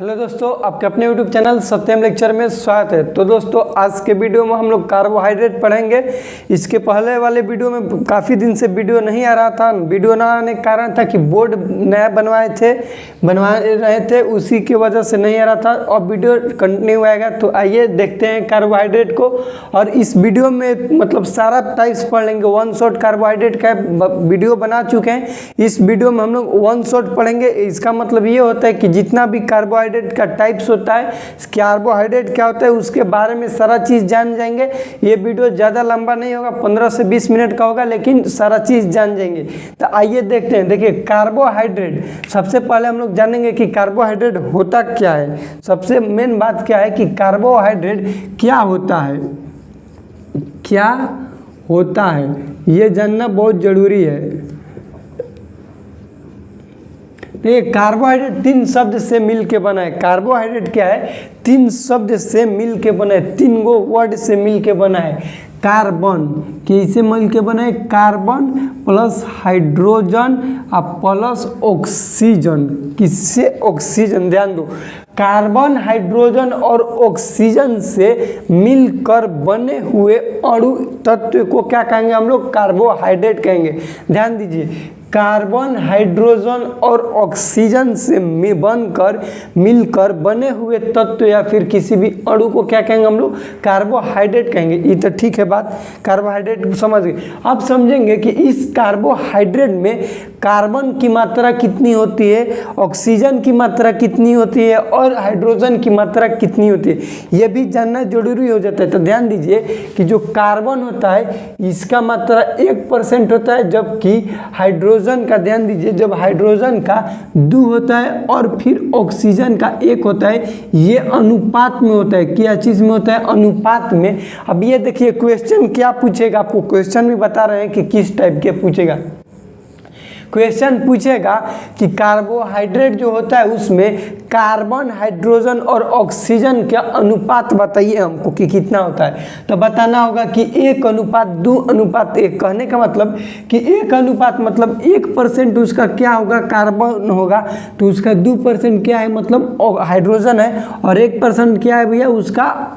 Hello दोस्तों, आपके अपने यूट्यूब चैनल सत्यम लेक्चर में स्वागत है। तो दोस्तों, आज के वीडियो में हम लोग कार्बोहाइड्रेट पढ़ेंगे। इसके पहले वाले वीडियो में काफ़ी दिन से वीडियो नहीं आ रहा था। वीडियो ना आने का कारण था कि बोर्ड नया बनवा रहे थे, उसी की वजह से नहीं आ रहा था। और वीडियो कंटिन्यू आएगा। तो आइए देखते हैं कार्बोहाइड्रेट को। और इस वीडियो में मतलब सारा टाइप्स पढ़ लेंगे। वन शॉट कार्बोहाइड्रेट का वीडियो बना चुके हैं। इस वीडियो में हम लोग वन शॉट पढ़ेंगे। इसका मतलब ये होता है कि जितना भी कार्बोहाइड्रेट का टाइप्स होता है, कार्बोहाइड्रेट क्या होता है, उसके बारे में सारा चीज़ जान जाएंगे। ये वीडियो ज़्यादा लंबा नहीं होगा, 15 से 20 मिनट का होगा, लेकिन सारा चीज़ जान जाएंगे। तो आइए देखते हैं। देखिए, कार्बोहाइड्रेट सबसे पहले हम लोग जानेंगे कि कार्बोहाइड्रेट होता क्या है। सबसे मेन बात क्या है कि कार्बोहाइड्रेट क्या होता है, क्या होता है, ये जानना बहुत ज़रूरी है। ये कार्बोहाइड्रेट 3 शब्द से मिल के बना है। कार्बोहाइड्रेट क्या है, 3 शब्द से मिल के बना है, 3 गो वर्ड से मिल के बना है। कार्बन किससे मिल के बना है, कार्बन प्लस हाइड्रोजन और प्लस ऑक्सीजन। किससे, ऑक्सीजन। ध्यान दो, कार्बन, हाइड्रोजन और ऑक्सीजन से मिलकर बने हुए अणु तत्व को क्या कहेंगे हम लोग, कार्बोहाइड्रेट कहेंगे। ध्यान दीजिए, कार्बन, हाइड्रोजन और ऑक्सीजन से बनकर मिलकर बने हुए तत्व या फिर किसी भी अणु को क्या कहेंगे हम लोग, कार्बोहाइड्रेट कहेंगे। ये तो ठीक है बात, कार्बोहाइड्रेट समझ गए। अब समझेंगे कि इस कार्बोहाइड्रेट में कार्बन की मात्रा कितनी होती है, ऑक्सीजन की मात्रा कितनी होती है और हाइड्रोजन की मात्रा कितनी होती है। यह भी जानना जरूरी हो जाता है। तो ध्यान दीजिए कि जो कार्बन होता है इसका मात्रा 1% होता है, जबकि हाइड्रोजन का, ध्यान दीजिए, जब हाइड्रोजन का 2 होता है और फिर ऑक्सीजन का 1 होता है। ये अनुपात में होता है। क्या चीज़ में होता है, अनुपात में। अब ये देखिए क्वेश्चन क्या पूछेगा, आपको क्वेश्चन भी बता रहे हैं कि किस टाइप के पूछेगा। क्वेश्चन पूछेगा कि कार्बोहाइड्रेट जो होता है उसमें कार्बन, हाइड्रोजन और ऑक्सीजन का अनुपात बताइए हमको कि कितना होता है। तो बताना होगा कि 1:2:1। कहने का मतलब कि 1 मतलब 1% उसका क्या होगा, कार्बन होगा, तो उसका 2% क्या है, मतलब हाइड्रोजन है, और 1% क्या है भैया, उसका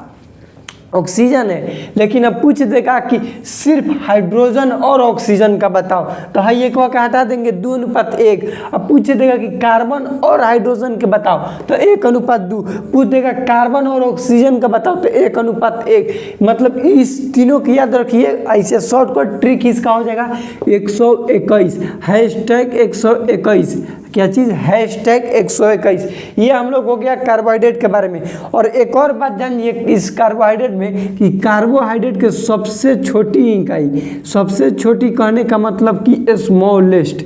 ऑक्सीजन है। लेकिन अब पूछ देगा कि सिर्फ हाइड्रोजन और ऑक्सीजन का बताओ, तो हाँ ये को हटा देंगे 2:1। अब पूछ देगा कि कार्बन और हाइड्रोजन के बताओ, तो 1:2। पूछ देगा कार्बन और ऑक्सीजन का बताओ, तो 1:1। मतलब इस तीनों की याद रखिए। ऐसे शॉर्टकट ट्रिक इसका हो जाएगा 121, #121। क्या चीज़, #121। ये हम लोग हो गया कार्बोहाइड्रेट के बारे में। और एक और बात जानिए इस कार्बोहाइड्रेट में कि कार्बोहाइड्रेट के सबसे छोटी इकाई, सबसे छोटी कहने का मतलब कि स्मॉलेस्ट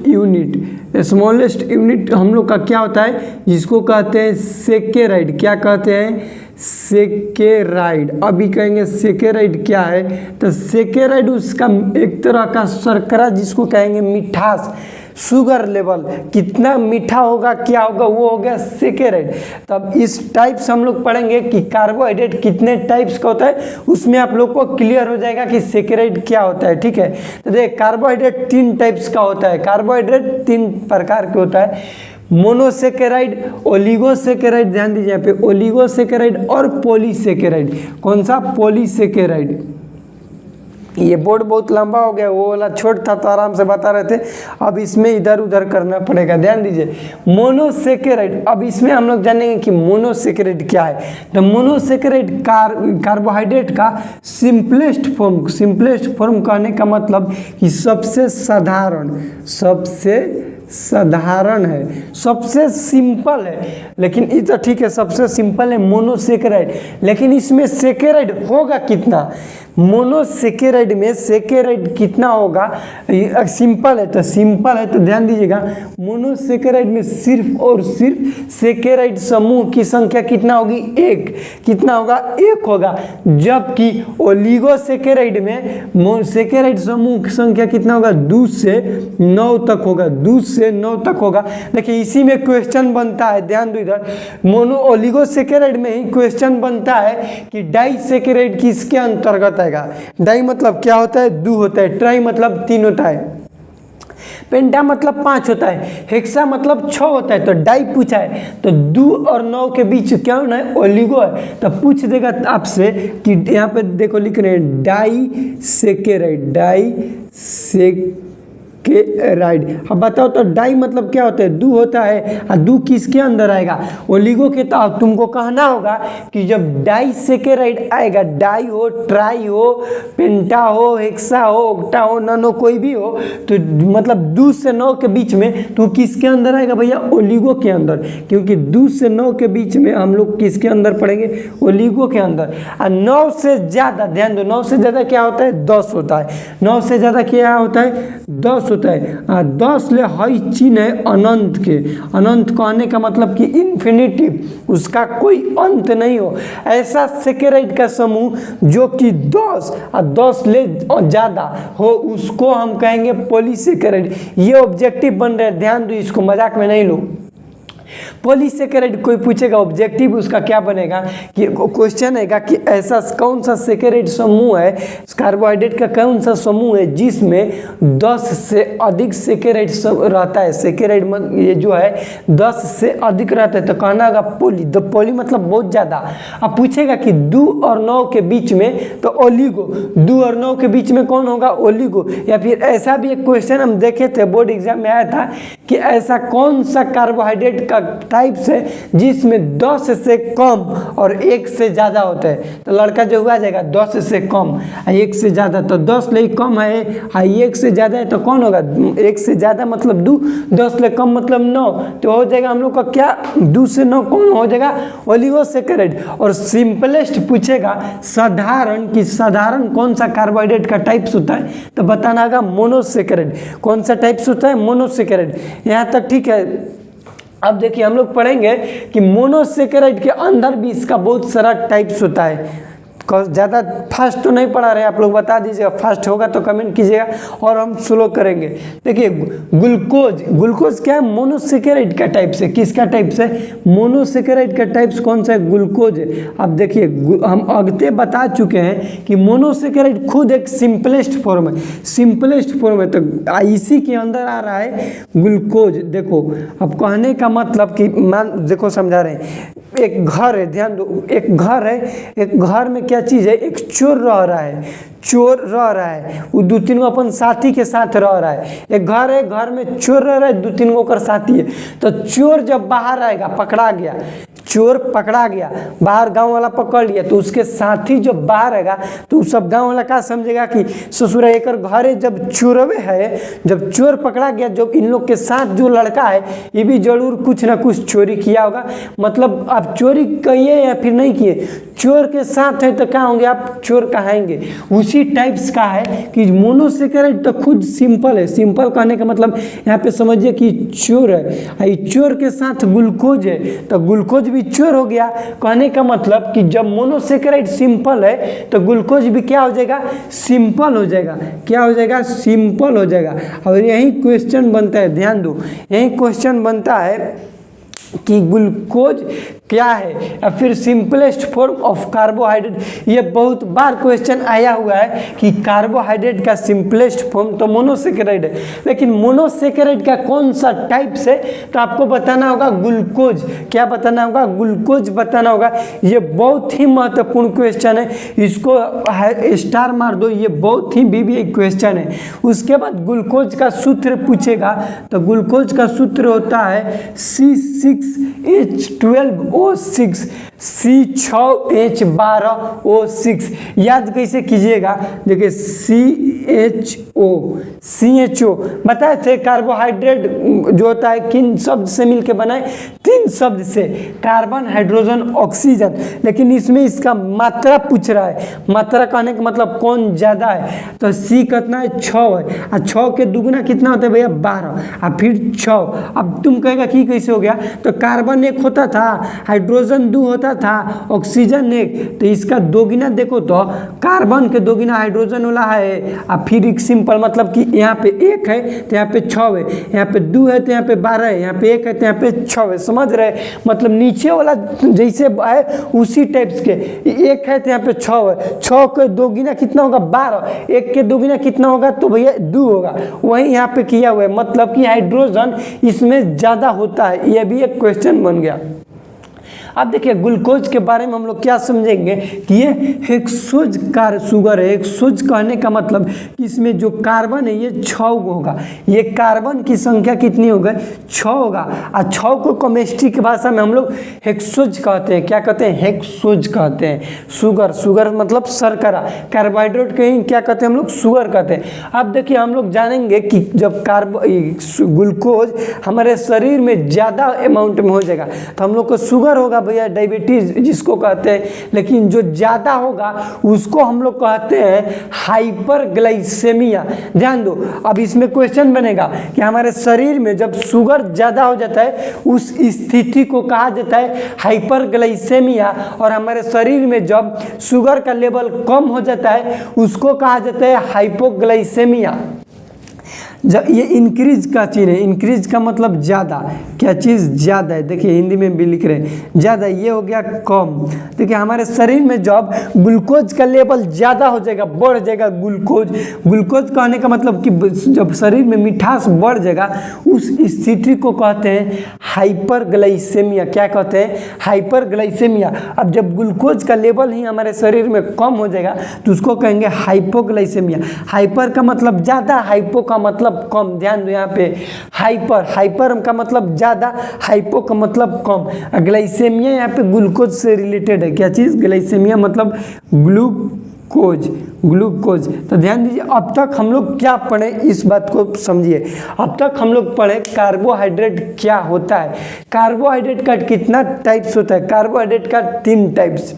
यूनिट हम लोग का क्या होता है, जिसको कहते हैं सेकेराइड। क्या कहते हैं, सेकेराइड। अभी कहेंगे सेकेराइड क्या है, तो सेकेराइड उसका एक तरह का शर्करा, जिसको कहेंगे मिठास, शुगर लेवल कितना मीठा होगा, क्या होगा, वो हो गया सेकेराइड। तब इस टाइप्स हम लोग पढ़ेंगे कि कार्बोहाइड्रेट कितने टाइप्स का होता है, उसमें आप लोग को क्लियर हो जाएगा कि सेकेराइड क्या होता है। ठीक है, तो देख, कार्बोहाइड्रेट 3 टाइप्स का होता है। कार्बोहाइड्रेट 3 प्रकार के होता है, मोनोसेकेराइड, ओलिगोसेकेराइड। ध्यान दीजिए यहाँ पे, ओलिगोसेकेराइड और पॉलीसेकेराइड। कौन सा, पॉलीसेकेराइड। ये बोर्ड बहुत लंबा हो गया, वो वाला छोट था तो आराम से बता रहे थे, अब इसमें इधर उधर करना पड़ेगा। ध्यान दीजिए, मोनोसेकेराइड। अब इसमें हम लोग जानेंगे कि मोनोसेकेराइड क्या है। तो मोनोसेकेराइड कार्बोहाइड्रेट का सिंपलेस्ट फॉर्म कहने का मतलब कि सबसे साधारण है, सबसे सिंपल है। लेकिन ये तो ठीक है, सबसे सिंपल है मोनोसेकेराइड। लेकिन इसमें सेकेराइड होगा कितना, मोनोसेकेराइड में सेकेराइड कितना होगा, सिंपल है तो ध्यान दीजिएगा, मोनोसेकेराइड में सिर्फ और सिर्फ सेकेराइड समूह की संख्या कितना होगी, 1। कितना होगा, 1 होगा। जबकि ओलिगोसेकेराइड में सेकेराइड समूह की संख्या कितना होगा, 2 से 9 तक होगा, 2 से 9 तक होगा। देखिए इसी में क्वेश्चन बनता है, ध्यान दो इधर, ओलिगोसेकेराइड में ही क्वेश्चन बनता है कि डाइसेकेराइड किसके अंतर्गत आएगा। डाई मतलब क्या होता है, 2 होता है, ट्राई मतलब 3 होता है। पेंटा मतलब 5 होता है, हेक्सा मतलब 6 होता है। तो डाई पूछा है तो 2 और 9 के बीच क्या होना है, ओलिगो है। तो पूछ देगा आपसे कि यहाँ पे देखो लिख रहे हैं डाई सेकेराइड, डाई सेकेराइड। अब बताओ तो डाई मतलब क्या होता है, दू होता है, और दू किसके अंदर आएगा, ओलिगो के। तो तुमको कहना होगा कि जब डाई सेकेराइड आएगा, डाई हो, ट्राई हो, पेंटा हो, हेक्सा हो, ऑक्टा हो, ननो कोई भी हो, तो मतलब 2 से 9 के बीच में तो किसके अंदर आएगा भैया, ओलिगो के अंदर। क्योंकि 2 से 9 के बीच में हम लोग किसके अंदर पढ़ेंगे, ओलिगो के अंदर। और 9 से ज़्यादा, ध्यान दो, 9 से ज़्यादा क्या होता है, 10 होता है। 9 से ज़्यादा क्या होता है, 10 होता है। 10 ले हई चिन्ह है अनंत के। अनंत कहने का मतलब कि इन्फिनिटिव, उसका कोई अंत नहीं हो। ऐसा सेकेराइड का समूह जो कि 10 और 10 ले ज़्यादा हो, उसको हम कहेंगे पॉलीसेकेराइड। ये ऑब्जेक्टिव बन रहा है, ध्यान दो, इसको मजाक में नहीं लो। पॉलीसेकेराइड कोई पूछेगा ऑब्जेक्टिव उसका क्या बनेगा, कि क्वेश्चन आएगा कि ऐसा कौन सा सेकेराइड समूह है, कार्बोहाइड्रेट का कौन सा समूह है जिसमें 10 से अधिक सेकेराइड रहता है। सेकेराइड ये जो है 10 से अधिक रहता है, तो कहना होगा पॉली। द पॉली मतलब बहुत ज़्यादा। अब पूछेगा कि 2 और 9 के बीच में, तो ओलिगो। 2 और 9 के बीच में कौन होगा, ओलिगो। या फिर ऐसा भी एक क्वेश्चन हम देखे थे, बोर्ड एग्जाम में आया था कि ऐसा कौन सा कार्बोहाइड्रेट का टाइप्स है जिसमें 10 से कम और 1 से ज़्यादा होता है। तो लड़का जो हुआ जाएगा 10 से कम, 1 से ज़्यादा। तो 10 ले कम है, 1 से ज़्यादा है, तो कौन होगा, 1 से ज़्यादा मतलब 2, 10 ले कम मतलब 9। तो हो जाएगा हम लोग का क्या, 2 से 9 कौन हो जाएगा, ओलिगोसेकेराइड। और सिंपलेस्ट पूछेगा साधारण, कि साधारण कौन सा कार्बोहाइड्रेट का टाइप्स होता है, तो बताना होगा मोनोसेकेराइड। कौन सा टाइप्स होता है, मोनोसेकेराइड। यहाँ तक ठीक है। अब देखिए हम लोग पढ़ेंगे कि मोनोसेकेराइड के अंदर भी इसका बहुत सारा टाइप्स होता है। ज़्यादा फास्ट तो नहीं पढ़ा रहे आप लोग, बता दीजिएगा, फास्ट होगा तो कमेंट कीजिएगा और हम स्लो करेंगे। देखिए ग्लूकोज, ग्लूकोज क्या है, मोनोसेकेराइड का टाइप्स है। किसका टाइप्स है, मोनोसेकेराइड का टाइप्स कौन सा है, ग्लूकोज है। अब देखिए हम अगते बता चुके हैं कि मोनोसेकेराइड खुद एक सिंपलेस्ट फॉर्म है, सिंपलेस्ट फॉर्म है। तो इसी के अंदर आ रहा है ग्लूकोज। देखो अब कहने का मतलब कि मान देखो समझा रहे हैं, एक घर है, ध्यान दो, एक घर है, एक घर में क्या चीज़ है, एक चोर रह रहा है, चोर रह रहा है, वो 2-3 गो अपन साथी के साथ रह रहा है। एक घर है, घर में चोर रह रहा है, 2-3 गो कर साथी है। तो चोर जब बाहर आएगा, पकड़ा गया, चोर पकड़ा गया बाहर, गांव वाला पकड़ लिया, तो उसके साथी जब बाहर आएगा तो सब गांव वाला क्या समझेगा कि ससुरा एक घर है, जब चोरवे है, जब चोर पकड़ा गया, जब इन लोग के साथ जो लड़का है ये भी जरूर कुछ ना कुछ चोरी किया होगा। मतलब आप चोरी किए या फिर नहीं किए, चोर के साथ है तो क्या होंगे आप, चोर कहाएंगे। उसी टाइप्स का है कि मोनोसेकेराइड तो खुद सिंपल है। सिंपल कहने का मतलब यहाँ पे समझिए कि चोर है, चोर के साथ ग्लूकोज है, तो ग्लूकोज भी चोर हो गया। कहने का मतलब कि जब मोनोसेकेराइड सिंपल है तो ग्लूकोज भी क्या हो जाएगा, सिंपल हो जाएगा। क्या हो जाएगा, सिंपल हो जाएगा। और यही क्वेश्चन बनता है, ध्यान दो, यही क्वेश्चन बनता है कि ग्लूकोज क्या है या फिर सिंपलेस्ट फॉर्म ऑफ कार्बोहाइड्रेट। ये बहुत बार क्वेश्चन आया हुआ है कि कार्बोहाइड्रेट का सिंपलेस्ट फॉर्म तो मोनोसेकेराइड है, लेकिन मोनोसेकेराइड का कौन सा टाइप्स है, तो आपको बताना होगा ग्लूकोज। क्या बताना होगा, ग्लूकोज बताना होगा। ये बहुत ही महत्वपूर्ण क्वेश्चन है, इसको स्टार मार दो, ये बहुत ही बीबी क्वेश्चन है। उसके बाद ग्लूकोज का सूत्र पूछेगा, तो ग्लूकोज का सूत्र होता है C6H12O6, C6H12O6। याद कैसे कीजिएगा, देखिए CHO बताए थे कार्बोहाइड्रेट जो होता है किन शब्द से मिलके बनाए, 3 शब्द से, कार्बन, हाइड्रोजन, ऑक्सीजन। लेकिन इसमें इसका मात्रा पूछ रहा है, मात्रा कहने का मतलब कौन ज़्यादा है। तो C कितना है, 6 है, और 6 के दुगुना कितना होता है भैया, 12, और फिर 6। अब तुम कहेगा कि कैसे हो गया, तो कार्बन 1 होता था हाइड्रोजन 2 होता था, ऑक्सीजन 1, तो इसका दोगुना देखो तो कार्बन के दोगुना हाइड्रोजन वाला है। अब फिर एक सिंपल मतलब कि यहाँ पे 1 है तो यहाँ पे 6 है, यहाँ पे 2 है तो यहाँ पे 12 है, यहाँ पे 1 है तो यहाँ पे 6 है। समझ रहे, मतलब नीचे वाला जैसे है उसी टाइप्स के, 1 है तो यहाँ पे 6 है, 6 के दोगुना कितना होगा 12, 1 के दोगुना कितना होगा तो भैया 2 होगा। वही यहाँ पे किया हुआ है, मतलब कि हाइड्रोजन इसमें ज़्यादा होता है। ये भी एक क्वेश्चन बन गया। अब देखिए ग्लूकोज के बारे में हम लोग क्या समझेंगे कि ये हेक्सोज कार शुगर है। हेक्सोज कहने का मतलब कि इसमें जो कार्बन है ये 6 होगा, ये कार्बन की संख्या कितनी होगा 6 होगा, और 6 को केमिस्ट्री की भाषा में हम लोग हेक्सोज कहते हैं। क्या कहते हैं, हेक्सोज कहते हैं। शुगर, शुगर मतलब शर्करा, कार्बोहाइड्रेट के क्या कहते हैं हम लोग, शुगर कहते हैं। अब देखिए हम लोग जानेंगे कि जब ग्लूकोज हमारे शरीर में ज़्यादा अमाउंट में हो जाएगा तो हम लोग को शुगर होगा भैया, डायबिटीज जिसको कहते हैं, लेकिन जो ज़्यादा होगा उसको हम लोग कहते हैं हाइपरग्लाइसेमिया। ध्यान दो, अब इसमें क्वेश्चन बनेगा कि हमारे शरीर में जब शुगर ज़्यादा हो जाता है उस स्थिति को कहा जाता है हाइपरग्लाइसेमिया, और हमारे शरीर में जब शुगर का लेवल कम हो जाता है उसको कहा जाता है हाइपोग्लाइसेमिया। जब ये इंक्रीज का चीज़ है, इंक्रीज का मतलब ज़्यादा, क्या चीज़ ज़्यादा है। देखिए हिंदी में भी लिख रहे हैं ज़्यादा, ये हो गया कम। देखिए हमारे शरीर में जब ग्लूकोज का लेवल ज़्यादा हो जाएगा, बढ़ जाएगा ग्लूकोज, ग्लूकोज कहने का मतलब कि जब शरीर में मिठास बढ़ जाएगा उस स्थिति को कहते हैं हाइपरग्लाइसेमिया। क्या कहते हैं, हाइपरग्लाइसेमिया। अब जब ग्लूकोज का लेवल ही हमारे शरीर में कम हो जाएगा तो उसको कहेंगे हाइपोग्लाइसेमिया। हाइपर का मतलब ज़्यादा, हाइपो का मतलब कम। ध्यान दो यहाँ पे, हाइपर, हाइपर का मतलब ज़्यादा, हाइपो का मतलब कम। ग्लाइसेमिया यहाँ पे ग्लूकोज से रिलेटेड है। क्या चीज़, ग्लाइसेमिया मतलब ग्लूकोज, ग्लूकोज। तो ध्यान दीजिए, अब तक हम लोग क्या पढ़े इस बात को समझिए। अब तक हम लोग पढ़े कार्बोहाइड्रेट क्या होता है। कार्बोहाइड्रेट का कितना टाइप्स होता है, कार्बोहाइड्रेट का 3 टाइप्स।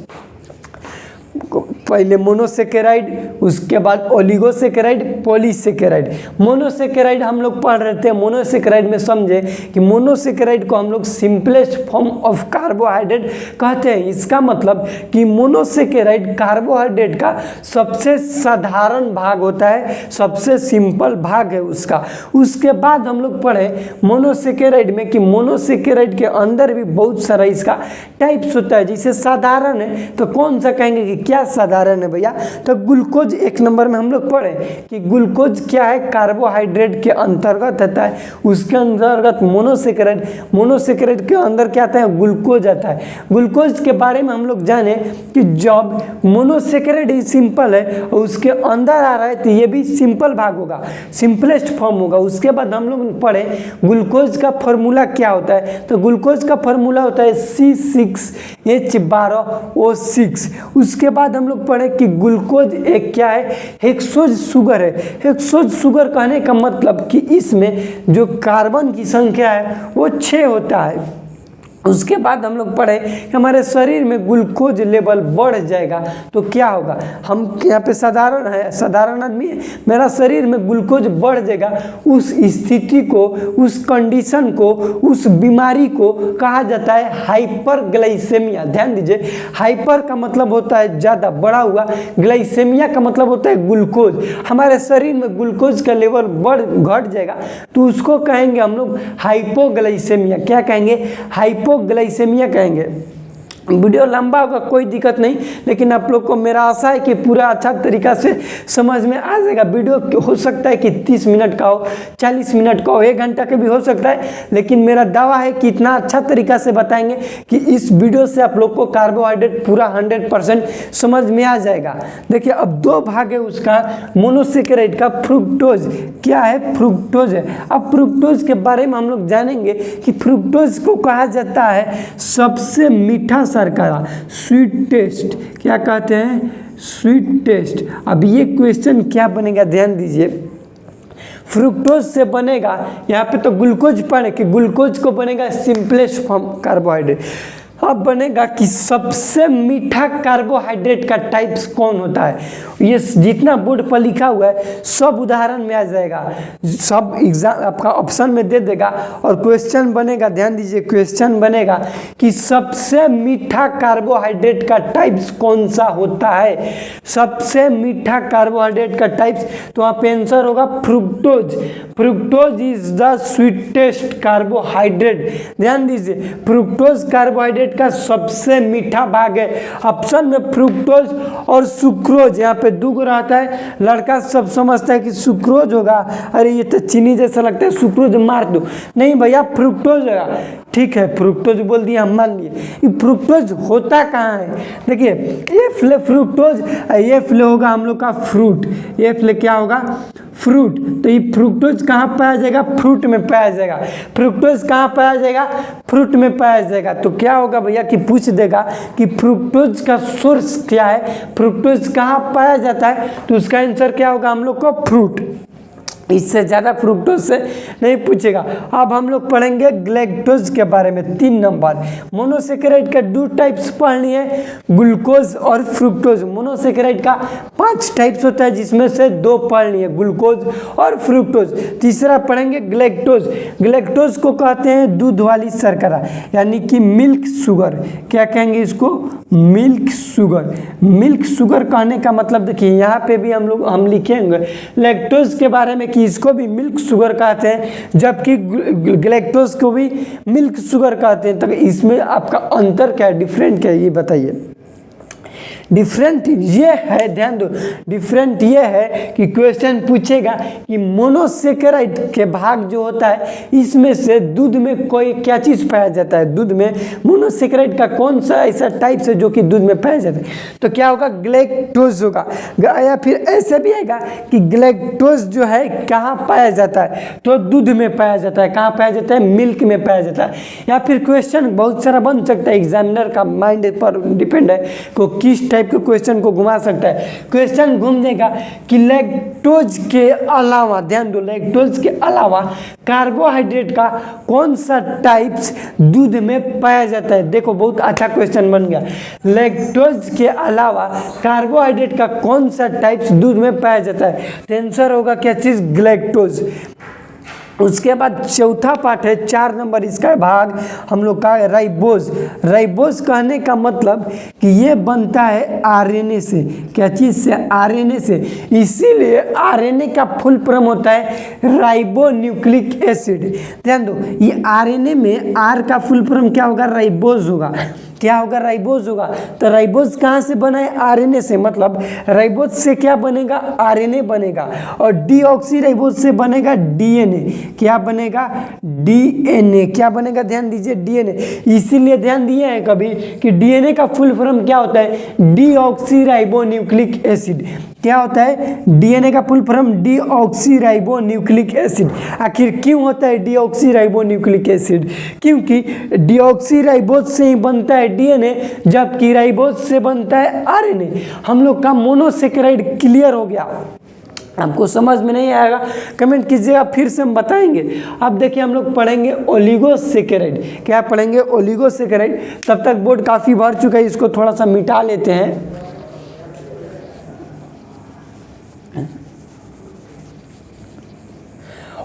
पहले मोनोसेकेराइड, उसके बाद ओलिगोसेकेराइड, पॉलीसेकेराइड। मोनोसेकेराइड हम लोग पढ़ रहे थे, मोनोसेकेराइड में समझे कि मोनोसेकेराइड को हम लोग सिंपलेस्ट फॉर्म ऑफ कार्बोहाइड्रेट कहते हैं। इसका मतलब कि मोनोसेकेराइड कार्बोहाइड्रेट का सबसे साधारण भाग होता है, सबसे सिंपल भाग है उसका। उसके बाद हम लोग पढ़े मोनोसेकेराइड में कि मोनोसेकेराइड के अंदर भी बहुत सारा इसका टाइप्स होता है। जैसे साधारण है तो कौन सा कहेंगे कि क्या साधारण है भैया, तो ग्लूकोज 1 नंबर में हम लोग पढ़े कि ग्लूकोज क्या है, कार्बोहाइड्रेट के अंतर्गत आता है। उसके अंतर्गत मोनोसेकेराइड, मोनोसेकेराइड के अंदर क्या आता है, ग्लूकोज आता है। ग्लूकोज के बारे में हम लोग जाने कि जब मोनोसेकेराइड ही सिंपल है और उसके अंदर आ रहा है तो ये भी सिंपल भाग होगा, सिंपलेस्ट फॉर्म होगा। उसके बाद हम लोग पढ़े ग्लूकोज का फॉर्मूला क्या होता है, तो ग्लूकोज का फॉर्मूला होता है C6H12O6। उसके बाद हम लोग पढ़े कि ग्लूकोज एक क्या है, हेक्सोज शुगर है। हेक्सोज शुगर कहने का मतलब कि इसमें जो कार्बन की संख्या है वो 6 होता है। उसके बाद हम लोग पढ़े कि हमारे शरीर में ग्लूकोज लेवल बढ़ जाएगा तो क्या होगा। हम यहाँ पे साधारण है, साधारण आदमी है, मेरा शरीर में ग्लूकोज बढ़ जाएगा, उस स्थिति को, उस कंडीशन को, उस बीमारी को कहा जाता है हाइपरग्लाइसेमिया। ध्यान दीजिए, हाइपर का मतलब होता है ज़्यादा, बढ़ा हुआ। ग्लाइसेमिया का मतलब होता है ग्लूकोज। हमारे शरीर में ग्लूकोज का लेवल घट जाएगा तो उसको कहेंगे हम लोग हाइपोग्लाइसेमिया। क्या कहेंगे, हाइपोग्लाइसेमिया कहेंगे। वीडियो लंबा होगा कोई दिक्कत नहीं, लेकिन आप लोग को मेरा आशा है कि पूरा अच्छा तरीका से समझ में आ जाएगा। वीडियो हो सकता है कि 30 मिनट का हो, 40 मिनट का हो, 1 घंटा का भी हो सकता है, लेकिन मेरा दावा है कि इतना अच्छा तरीका से बताएंगे कि इस वीडियो से आप लोग को कार्बोहाइड्रेट पूरा 100% समझ में आ जाएगा। देखिए अब 2 भाग है उसका, मोनोसेकेराइड का। फ्रुक्टोज क्या है, फ्रुक्टोज है। अब फ्रुक्टोज के बारे में हम लोग जानेंगे कि फ्रुक्टोज को कहा जाता है सबसे मीठा शर्करा, स्वीट टेस्ट। क्या कहते हैं, स्वीट टेस्ट। अब ये क्वेश्चन क्या बनेगा, ध्यान दीजिए। फ्रुक्टोज से बनेगा, यहाँ पे तो ग्लूकोज पढ़े कि ग्लूकोज को बनेगा सिंपलेस्ट फॉर्म कार्बोहाइड्रेट। अब बनेगा कि सबसे मीठा कार्बोहाइड्रेट का टाइप्स कौन होता है। ये जितना बोर्ड पर लिखा हुआ है सब उदाहरण में आ जाएगा, सब एग्जाम आपका ऑप्शन में दे देगा। और क्वेश्चन बनेगा, ध्यान दीजिए, क्वेश्चन बनेगा कि सबसे मीठा कार्बोहाइड्रेट का टाइप्स कौन सा होता है, सबसे मीठा कार्बोहाइड्रेट का टाइप्स, तो वहाँ पे आंसर होगा fructose. Fructose is the sweetest carbohydrate. ध्यान दीजिए, फ्रुक्टोज कार्बोहाइड्रेट का सबसे मीठा भाग है। ऑप्शन में फ्रुक्टोज और सुक्रोज, यहाँ पे दो रहता है। लड़का सब समझता है कि सुक्रोज होगा, अरे ये तो चीनी जैसा लगता है, सुक्रोज मार दो, नहीं भैया फ्रुक्टोज होगा। ठीक है, फ्रुक्टोज बोल दिया, हम मान लिए। ये फ्रुक्टोज होता कहाँ है, देखिए ये फ्ले फ्रुक्टोज, ये फ्ले होगा हम लोग का फ्रूट, ये फ्ले क्या होगा फ्रूट। तो ये फ्रुक्टोज कहाँ पाया जाएगा, फ्रूट में पाया जाएगा। फ्रुक्टोज कहाँ पाया जाएगा, फ्रूट में पाया जाएगा। तो क्या होगा भैया कि पूछ देगा कि फ्रुक्टोज का सोर्स क्या है, फ्रुक्टोज कहाँ पाया जाता है, तो उसका आंसर क्या होगा हम लोग को फ्रूट। इससे ज़्यादा फ्रुक्टोज से नहीं पूछेगा। अब हम लोग पढ़ेंगे ग्लैक्टोज के बारे में। 3 नंबर, मोनोसेकेराइड का 2 टाइप्स पढ़नी है, ग्लूकोज और फ्रुक्टोज। मोनोसेकेराइड का 5 टाइप्स होता है जिसमें से 2 पढ़नी है, ग्लूकोज और फ्रुक्टोज। तीसरा पढ़ेंगे ग्लैक्टोज। ग्लैक्टोज को कहते हैं दूध वाली शर्करा, यानी कि मिल्क शुगर। क्या कहेंगे इसको, मिल्क शुगर। मिल्क शुगर कहने का मतलब देखिए यहाँ पे भी हम लिखेंगे लैक्टोज के बारे में कि इसको भी मिल्क शुगर कहते हैं, जबकि ग्लैक्टोज को भी मिल्क शुगर कहते हैं। तो इसमें आपका अंतर क्या है, डिफरेंट क्या है, ये बताइए। डिफरेंट ये है, ध्यान दो, डिफरेंट ये है कि क्वेश्चन पूछेगा कि मोनोसेकेराइड के भाग जो होता है इसमें से दूध में कोई क्या चीज़ पाया जाता है, दूध में मोनोसेकेराइड का कौन सा ऐसा टाइप है जो कि दूध में पाया जाता है, तो क्या होगा ग्लैक्टोज होगा। या फिर ऐसे भी आएगा कि ग्लैक्टोज जो है कहाँ पाया जाता है, तो दूध में पाया जाता है। कहाँ पाया जाता है, मिल्क में पाया जाता है। या फिर क्वेश्चन बहुत सारा बन सकता है, एग्जामिनर का माइंड पर डिपेंड है को किस टाइप के क्वेश्चन को घुमा सकता है। क्वेश्चन घूम देगा कि लैक्टोज के अलावा, ध्यान दो, लैक्टोज के अलावा कार्बोहाइड्रेट का कौन सा टाइप्स दूध में पाया जाता है। देखो बहुत अच्छा क्वेश्चन बन गया, लैक्टोज के अलावा कार्बोहाइड्रेट का कौन सा टाइप्स दूध में पाया जाता है, तो आंसर होगा क्या चीज, ग्लैक्टोज। उसके बाद चौथा पार्ट है 4 नंबर इसका भाग हम लोग का राइबोज। राइबोज कहने का मतलब कि ये बनता है आरएनए से। क्या चीज़ से, आरएनए से। इसीलिए आरएनए का फुल फॉर्म होता है राइबो न्यूक्लिक एसिड। ध्यान दो, ये आरएनए में आर का फुल फॉर्म क्या होगा, राइबोज होगा। क्या होगा, राइबोज होगा। तो राइबोज कहाँ से बना है, आरएनए से। मतलब राइबोज से क्या बनेगा, आरएनए बनेगा। और डीऑक्सी राइबोज से बनेगा डीएनए। क्या बनेगा, डीएनए। क्या बनेगा, ध्यान दीजिए, डीएनए। इसीलिए ध्यान दिए हैं कभी कि डीएनए का फुल फॉर्म क्या होता है, डीऑक्सी राइबो न्यूक्लिक एसिड। क्या होता है, डीएनए का full form deoxy ribo nucleic acid. आखिर क्यों होता है डीऑक्सी राइबो न्यूक्लिक एसिड, क्योंकि डीऑक्सी राइबोज से ही बनता है डीएनए, जबकि राइबोज से बनता है आरएनए। हम लोग का मोनोसेकेराइड क्लियर हो गया। आपको समझ में नहीं आएगा कमेंट कीजिएगा, फिर से हम बताएंगे। अब देखिए हम लोग पढ़ेंगे ओलिगोसेकेराइड। क्या पढ़ेंगे, ओलिगोसेकेराइड। तब तक बोर्ड काफ़ी भर चुका है, इसको थोड़ा सा मिटा लेते हैं।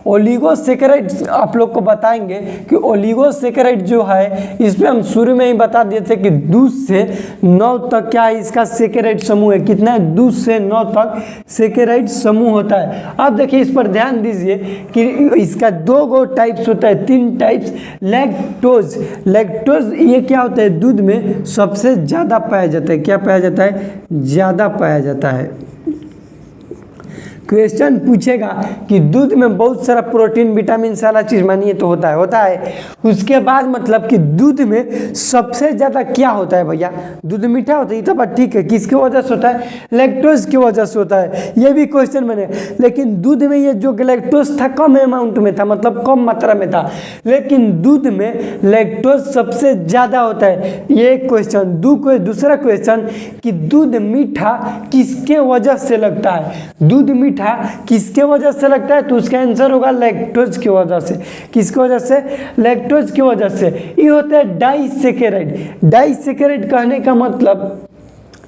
ओलिगोसेकेराइड आप लोग को बताएंगे कि ओलिगोसेकेराइड जो है इसमें हम शुरू में ही बता दिए थे कि 2 से 9 तक क्या है इसका सेकेराइड समूह है। कितना है, 2 से 9 तक सेकेराइड समूह होता है। अब देखिए इस पर ध्यान दीजिए कि इसका 2 गो टाइप्स होता है, 3 टाइप्स। लैक्टोज, लैक्टोज ये क्या होता है, दूध में सबसे ज़्यादा पाया जाता है। क्या पाया जाता है, ज़्यादा पाया जाता है। क्वेश्चन पूछेगा कि दूध में बहुत सारा प्रोटीन विटामिन सारा चीज़ मानिए तो होता है। उसके बाद मतलब कि दूध में सबसे ज़्यादा क्या होता है भैया, दूध मीठा होता है, ये तो बात ठीक है। किसकी वजह से होता है, लैक्टोज की वजह से होता है। ये भी क्वेश्चन बने, लेकिन दूध में ये जो लैक्टोज था कम अमाउंट में था, मतलब कम मात्रा में था, लेकिन दूध में लैक्टोज सबसे ज़्यादा होता है। ये क्वेश्चन। दूसरा क्वेश्चन कि दूध मीठा किसके वजह से लगता है, दूध मीठा किसके वजह से लगता है, तो उसका आंसर होगा लैक्टोज की वजह से। किसकी वजह से, लैक्टोज की वजह से। ये होता है डाइसेकेराइड। डाइसेकेराइड कहने का मतलब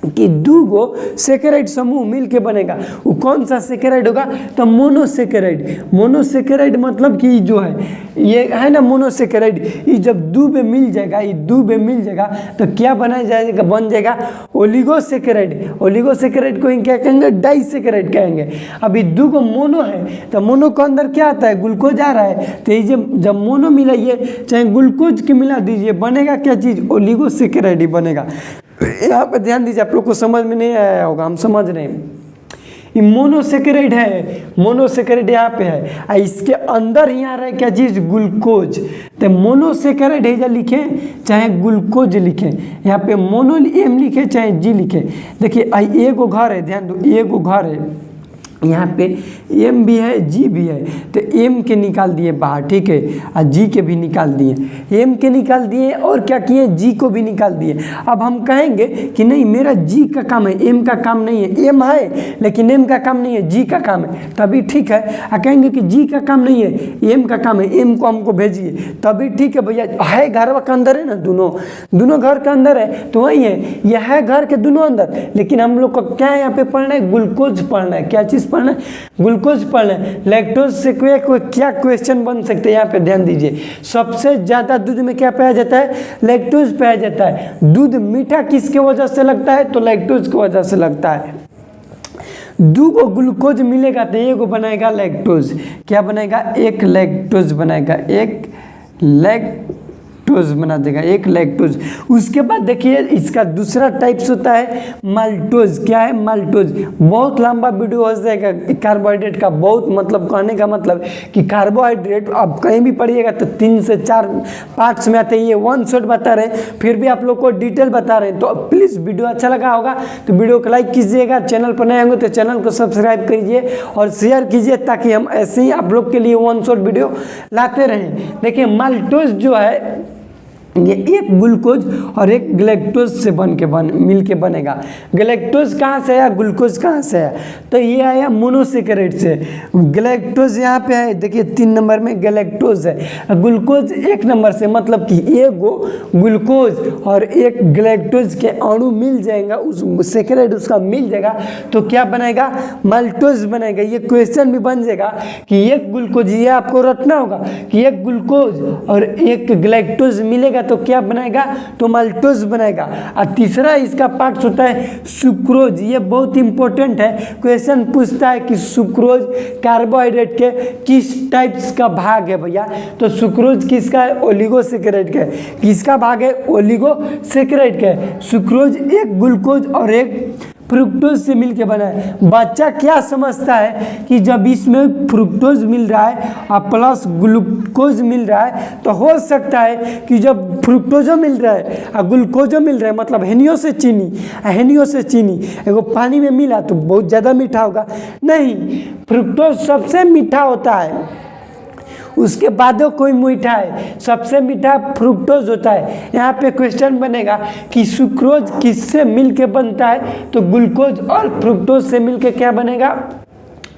कि दो गो सेकेराइड समूह मिलके बनेगा। वो कौन सा सेकेराइड होगा? तो मोनोसेकेराइड। मोनोसेकेराइड मतलब कि जो है ये है ना मोनोसेकेराइड, ये जब दो में मिल जाएगा, ये दो में मिल जाएगा तो क्या बनाया जाएगा? बन जाएगा ओलिगोसेकेराइड। ओलिगोसेकेराइड को क्या कहेंगे? डाइसेकेराइड कहेंगे। अभी दो को मोनो है तो मोनो के अंदर क्या आता है? ग्लूकोज आ रहा है, तो ये जब मोनो मिलाइए चाहे ग्लूकोज के मिला दीजिए, बनेगा क्या चीज़? ओलिगोसेकेराइड ही बनेगा। यहाँ पे ध्यान दीजिए, आप लोग को समझ में नहीं आया होगा, हम समझ रहे हैं। ये मोनोसेकेराइड है, मोनोसेकेराइड यहाँ पे है, और इसके अंदर ही आ रहा है क्या चीज़? ग्लूकोज। तो मोनोसेकेराइड है, लिखे चाहे ग्लूकोज लिखे, यहाँ पे मोनो एम लिखे चाहे जी लिखे। देखिए एगो घर है, ध्यान दो, एगो घर है, यहाँ पे एम भी है जी भी है, तो एम के निकाल दिए बाहर, ठीक है, और जी के भी निकाल दिए। एम के निकाल दिए और क्या किए? जी को भी निकाल दिए। अब हम कहेंगे कि नहीं मेरा जी का काम है, एम का काम नहीं है। एम है लेकिन एम का काम नहीं है, जी का काम है, तभी ठीक है। कहेंगे कि जी का काम नहीं है, एम का काम है, एम को हमको भेजिए, तभी ठीक है भैया। है घर के अंदर है ना, दोनों घर के अंदर है, तो वही है, यह है घर के दोनों अंदर। लेकिन हम लोग को क्या है यहाँ पे पढ़ना है? ग्लूकोज पढ़ना है। क्या चीज़ पढ़ना है? ग्लूकोज पढ़ना है। लैक्टोज से कोई क्या क्वेश्चन बन सकते हैं? यहाँ पे ध्यान दीजिए, सबसे ज्यादा दूध में क्या पाया जाता है? लैक्टोज पाया जाता है। दूध मीठा किसके वजह से लगता है? तो लैक्टोज की वजह से लगता है। दो को ग्लूकोज मिलेगा तो एक बनाएगा लैक्टोज। क्या बनाएगा? एक लैक्टोज बनाएगा, एक लैक्टोज बना देगा, एक लैक्टोज। उसके बाद देखिए इसका दूसरा टाइप्स होता है माल्टोज। क्या है? माल्टोज। बहुत लंबा वीडियो हो जाएगा कार्बोहाइड्रेट का, बहुत मतलब कहने का मतलब कि कार्बोहाइड्रेट आप कहीं भी पढ़िएगा तो 3 से 4 पार्ट्स में आते हैं। ये वन शॉट बता रहे हैं, फिर भी आप लोग को डिटेल बता रहे हैं। तो प्लीज़ वीडियो अच्छा लगा होगा तो वीडियो को लाइक कीजिएगा, चैनल पर नए होंगे तो चैनल को सब्सक्राइब कीजिए और शेयर कीजिए, ताकि हम ऐसे ही आप लोग के लिए वन शॉट वीडियो लाते रहें। देखिए माल्टोज जो है ये एक ग्लूकोज और एक ग्लैक्टोज से मिल के बनेगा। ग्लैक्टोज कहाँ से आया? ग्लूकोज कहाँ से आया? तो ये आया मोनोसेकेराइड से। ग्लैक्टोज यहाँ पे है, देखिए 3 नंबर में ग्लैक्टोज है, ग्लूकोज 1 नंबर से, मतलब कि एक ग्लूकोज और एक ग्लैक्टोज के अणु मिल जाएगा, उस सेकेराइड उसका मिल जाएगा तो क्या बनेगा? माल्टोज बनेगा। ये क्वेश्चन भी बन जाएगा कि एक ग्लूकोज, ये आपको रटना होगा कि एक ग्लूकोज और एक ग्लैक्टोज मिलेगा तो क्या बनाएगा? तो माल्टोज बनाएगा। और तीसरा इसका पार्ट होता है सुक्रोज। ये बहुत इंपॉर्टेंट है, क्वेश्चन पूछता है कि सुक्रोज कार्बोहाइड्रेट के किस टाइप्स का भाग है भैया? तो सुक्रोज किसका है? ओलिगोसेकेराइड का है। किसका भाग है? ओलिगोसेकेराइड का है। सुक्रोज एक ग्लूकोज और एक फ्रुक्टोज से मिलके बना है। बच्चा क्या समझता है कि जब इसमें फ्रुक्टोज मिल रहा है और प्लस ग्लूकोज मिल रहा है तो हो सकता है कि जब फ्रुक्टोजो मिल रहा है और ग्लूकोजो मिल रहा है, मतलब हेनियो से चीनी एगो पानी में मिला तो बहुत ज़्यादा मीठा होगा। नहीं, फ्रुक्टोज सबसे मीठा होता है, उसके बाद कोई मीठा है, सबसे मीठा फ्रुक्टोज होता है। यहाँ पे क्वेश्चन बनेगा कि सुक्रोज किससे मिलके बनता है? तो ग्लूकोज और फ्रुक्टोज से मिलके क्या बनेगा?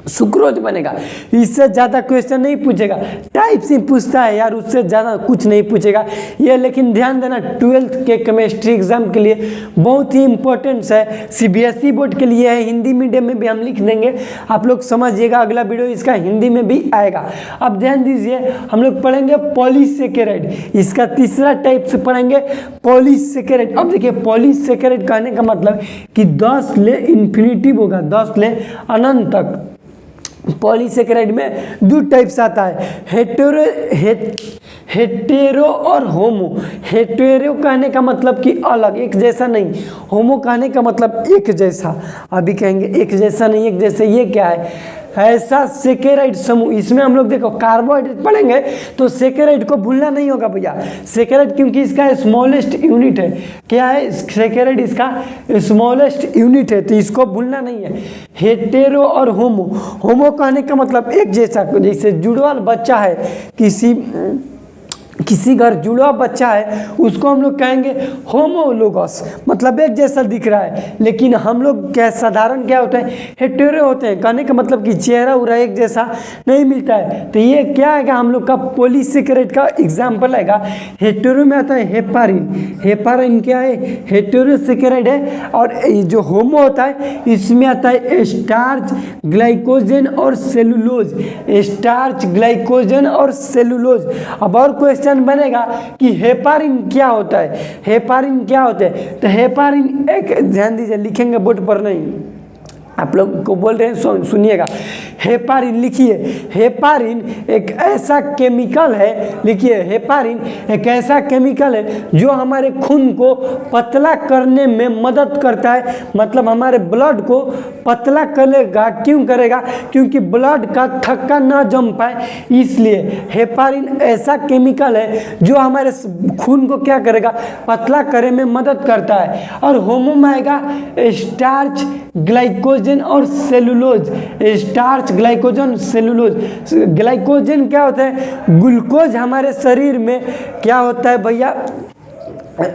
सुक्रोज बनेगा। इससे ज़्यादा क्वेश्चन नहीं पूछेगा, टाइप से पूछता है यार, उससे ज़्यादा कुछ नहीं पूछेगा ये। लेकिन ध्यान देना 12th के केमिस्ट्री एग्जाम के लिए बहुत ही इंपॉर्टेंट है, सीबीएसई बोर्ड के लिए है, हिंदी मीडियम में भी हम लिख देंगे, आप लोग समझिएगा। अगला वीडियो इसका हिंदी में भी आएगा। अब ध्यान दीजिए, हम लोग पढ़ेंगे पॉलीसेकेराइड, इसका तीसरा टाइप से पढ़ेंगे पॉलीसेकेराइड। अब देखिए पॉलीसेकेराइड कहने का मतलब कि 10 ले इन्फिनिटिव होगा, 10 ले अनंत तक। पॉलीसेकेराइड में 2 टाइप्स आता है, हेटेरो और होमो। हेटेरो कहने का मतलब कि अलग, एक जैसा नहीं। होमो कहने का मतलब एक जैसा। अभी कहेंगे एक जैसा नहीं, एक जैसे। ये क्या है? ऐसा सेकेराइड समूह। इसमें हम लोग देखो कार्बोहाइड्रेट पढ़ेंगे तो सेकेराइड को भूलना नहीं होगा भैया। सेकेराइड क्योंकि इसका स्मॉलेस्ट यूनिट है। क्या है? सेकेराइड इसका स्मॉलेस्ट यूनिट है, तो इसको भूलना नहीं है। हेटेरो और होमो। होमो कहने का मतलब एक जैसा, जैसे जुड़वाल बच्चा है किसी घर जुड़वा बच्चा है उसको हम लोग कहेंगे होमोलोगस, मतलब एक जैसा दिख रहा है। लेकिन हम लोग क्या साधारण क्या होते हैं, हेटेरो होते हैं। कहने का मतलब कि चेहरा उरा एक जैसा नहीं मिलता है। तो ये क्या है, हम लोग का पॉलीसेकेराइड का एग्जाम्पल है। हेटेरो में आता है हेपारिन, हेपारिन क्या है, हेटेरोसेकेराइड है। और जो होमो होता है इसमें आता है स्टार्च, ग्लाइकोजन और सेलुलोज, स्टार्च, ग्लाइकोजन और सेलुलोज। अब और क्वेश्चन बनेगा कि हेपारिन क्या होता है, हेपारिन क्या होता है। तो हेपारिन एक, ध्यान दीजिए लिखेंगे बोर्ड पर नहीं, आप लोग को बोल रहे हैं सुनिएगा। हेपारिन लिखिए, हेपारिन एक ऐसा केमिकल है, लिखिए हेपारिन एक ऐसा केमिकल है जो हमारे खून को पतला करने में मदद करता है। मतलब हमारे ब्लड को पतला करेगा। क्यों करेगा, क्योंकि ब्लड का थक्का ना जम पाए, इसलिए हेपारिन ऐसा केमिकल है जो हमारे खून को क्या करेगा, पतला करने में मदद करता है। और होमो में आएगा स्टार्च, ग्लाइकोजन और cellulose, starch, glycogen, cellulose. Glycogen क्या होता है, ग्लूकोज हमारे शरीर में क्या होता है भैया,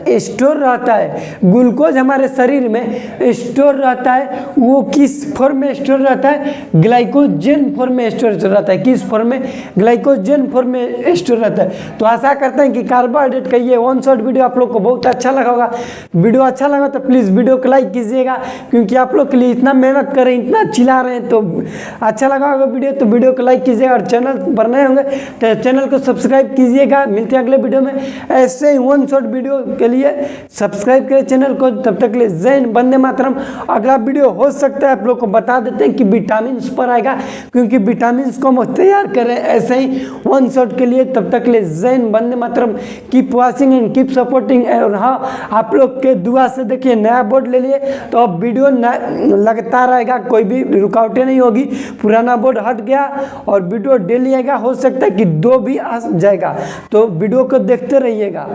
स्टोर रहता है। ग्लूकोज हमारे शरीर में स्टोर रहता है। वो किस फॉर्म में स्टोर रहता है, ग्लाइकोजन फॉर्म में स्टोर रहता है। किस फॉर्म में, ग्लाइकोजन फॉर्म में स्टोर रहता है। तो आशा करते हैं कि कार्बोहाइड्रेट का ये वन शॉट वीडियो आप लोग को बहुत अच्छा लगा होगा। वीडियो अच्छा लगा तो प्लीज़ वीडियो को लाइक कीजिएगा, क्योंकि आप लोग के लिए इतना मेहनत कर रहे हैं, इतना चिल्ला रहे हैं, तो अच्छा लगा होगा वीडियो तो वीडियो को लाइक कीजिएगा। और चैनल पर नए होंगे तो चैनल को सब्सक्राइब कीजिएगा। मिलते हैं अगले वीडियो में ऐसे ही वन शॉट वीडियो के लिए। सब्सक्राइब करें चैनल को। तब तक के लिए जय हिंद, वंदे मातरम। अगला वीडियो हो सकता है आप लोग को बता देते हैं कि विटामिन पर आएगा, क्योंकि विटामिन को हम तैयार कर रहे हैं ऐसे ही वन शॉट के लिए। तब तक के लिए जय हिंद, वंदे मातरम। Keep watching and keep supporting. और हाँ, आप लोग के दुआ से देखिए नया बोर्ड ले लिए तो अब वीडियो लगता रहेगा, कोई भी रुकावटें नहीं होगी। पुराना बोर्ड हट गया और वीडियो डेली आएगा। हो सकता है कि 2 भी आ जाएगा, तो वीडियो को देखते रहिएगा।